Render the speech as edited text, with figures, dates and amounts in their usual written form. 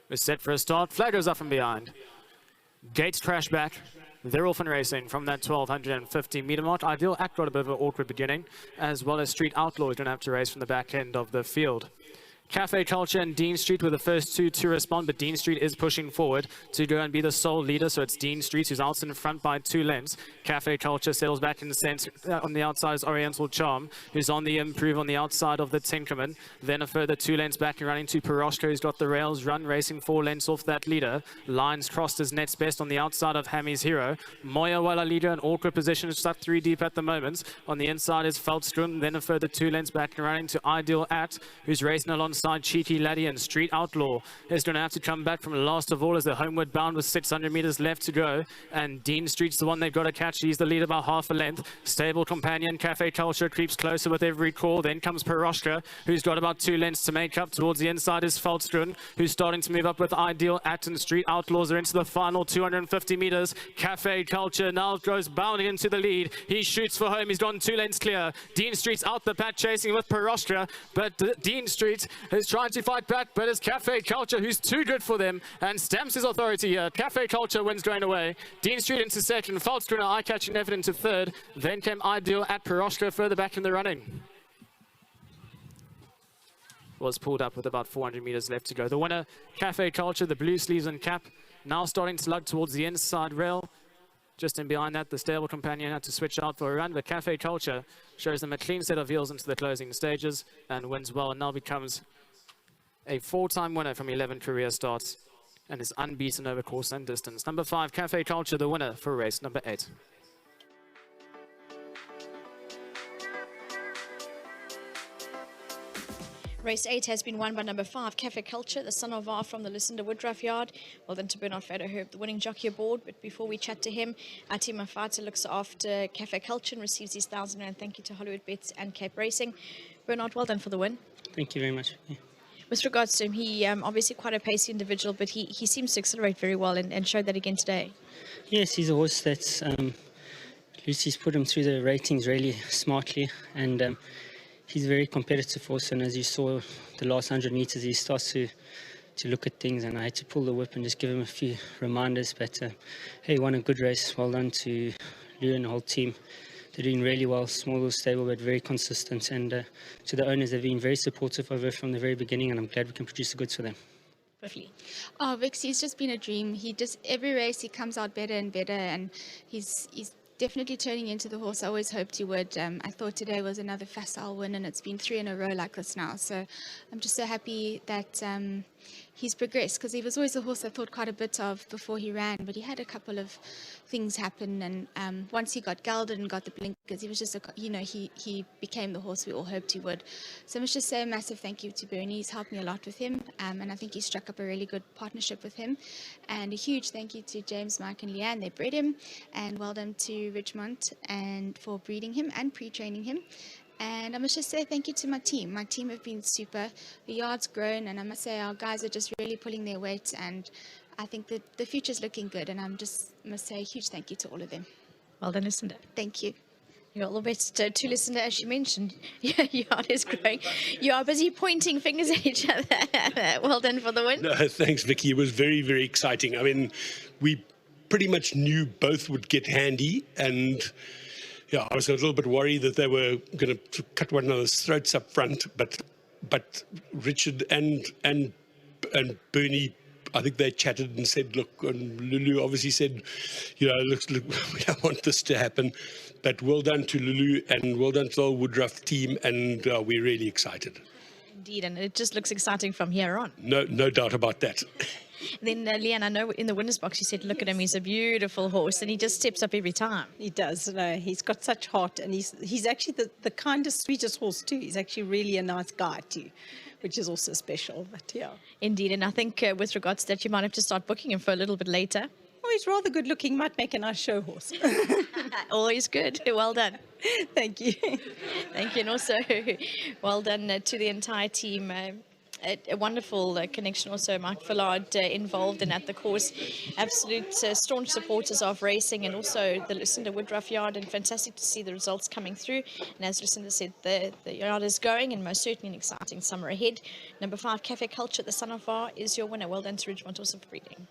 We're set for a start. Flag goes up from behind. Gates crash back. They're off and racing from that 1250 meter mark. Ideal Act got a bit of an awkward beginning, as well as Street Outlaws don't have to race from the back end of the field. Cafe Culture and Dean Street were the first two to respond, but Dean Street is pushing forward to go and be the sole leader, so it's Dean Street who's out in front by 2 lengths. Cafe Culture settles back in the center. On the outside is Oriental Charm, who's on the improve on the outside of the Tinkerman. Then a further 2 lengths back and running to Piroshka, who's got the rails run, racing 4 lengths off that leader. Lines crossed as next best on the outside of Hammy's Hero. Moya Walla leader in awkward position, stuck 3 deep at the moment. On the inside is Feldstrom, then a further 2 lengths back and running to Ideal Act, who's racing alongside Cheeky Laddie, and Street Outlaw is going to have to come back from last of all as they're homeward bound with 600 meters left to go. And Dean Street's the one they've got to catch. He's the leader by half a length. Stable Companion Cafe Culture creeps closer with every call. Then comes Piroshka, who's got about 2 lengths to make up. Towards the inside is Feldstrun, who's starting to move up with Ideal Act, and Street Outlaws are into the final 250 meters. Cafe Culture now goes bounding into the lead. He shoots for home. He's gone 2 lengths clear. Dean Street's out the pack chasing with Piroshka, but Dean Street is trying to fight back, but it's Cafe Culture who's too good for them and stamps his authority here. Cafe Culture wins going away. Dean Street into second, Feldstrun eye-catching effort into third. Then came Ideal at Piroshka further back in the running. Was pulled up with about 400 meters left to go. The winner, Cafe Culture, the blue sleeves and cap, now starting to lug towards the inside rail. Just in behind that, the Stable Companion had to switch out for a run, but Cafe Culture shows them a clean set of heels into the closing stages and wins well, and now becomes a 4-time winner from 11 career starts and is unbeaten over course and distance. Number 5, Cafe Culture, the winner for race number 8. Race 8 has been won by number 5, Cafe Culture, the son of R from the Lucinda Woodruff yard. Well done to Bernard Faderherb, the winning jockey aboard. But before we chat to him, our team of fighter looks after Cafe Culture and receives his 1,000 rand thank you to Hollywood Bets and Cape Racing. Bernard, well done for the win. Thank you very much. Yeah. With regards to him, he obviously quite a pacey individual, but he seems to accelerate very well and showed that again today. Yes, he's a horse that's Lucy's put him through the ratings really smartly, and he's a very competitive horse. And as you saw the last 100 meters, he starts to look at things, and I had to pull the whip and just give him a few reminders. But hey, won a good race. Well done to Lou and the whole team. They're doing really well, small little stable, but very consistent. And to the owners, they've been very supportive of her from the very beginning, and I'm glad we can produce the goods for them. Perfectly. Oh, Vix, he's just been a dream. Every race he comes out better and better, and he's definitely turning into the horse I always hoped he would. I thought today was another facile win, and it's been 3 in a row like this now. So I'm just so happy that he's progressed, because he was always a horse I thought quite a bit of before he ran, but he had a couple of things happen, and once he got gelded and got the blinkers, he was just he became the horse we all hoped he would. So I must just say a massive thank you to Bernie. He's helped me a lot with him, and I think he struck up a really good partnership with him. And a huge thank you to James, Mike and Leanne. They bred him, and well done to Richmond and for breeding him and pre-training him. And I must just say thank you to my team. My team have been super. The yard's grown, and I must say our guys are just really pulling their weight, and I think that the future's looking good, and must say a huge thank you to all of them. Well done, Lucinda. Thank you. You're all the best to Lucinda, as she mentioned. Yeah, your yard is growing. You are busy pointing fingers at each other. Well done for the win. No, thanks, Vicky. It was very, very exciting. I mean, we pretty much knew both would get handy, and yeah, I was a little bit worried that they were going to cut one another's throats up front, but Richard and Bernie, I think they chatted and said, look, and Lulu obviously said, look, we don't want this to happen. But well done to Lulu and well done to the whole Woodruff team, and we're really excited. Indeed, and it just looks exciting from here on. No doubt about that. Then, Leanne, I know in the winner's box you said, look at him, he's a beautiful horse, and he just steps up every time. He does. No, he's got such heart, and he's actually the kindest, sweetest horse too. He's actually really a nice guy too, which is also special. But yeah. Indeed, and I think with regards to that, you might have to start booking him for a little bit later. Oh, he's rather good looking, might make a nice show horse. Always good. Well done. Thank you. Thank you, and also well done to the entire team. a wonderful connection also, Mike Villard involved and at the course. Absolute staunch supporters of racing and also the Lucinda Woodruff yard, and fantastic to see the results coming through. And as Lucinda said, the yard is going and most certainly an exciting summer ahead. Number 5, Cafe Culture, the Son of Va, is your winner. Well done to Ridgemont also for breeding.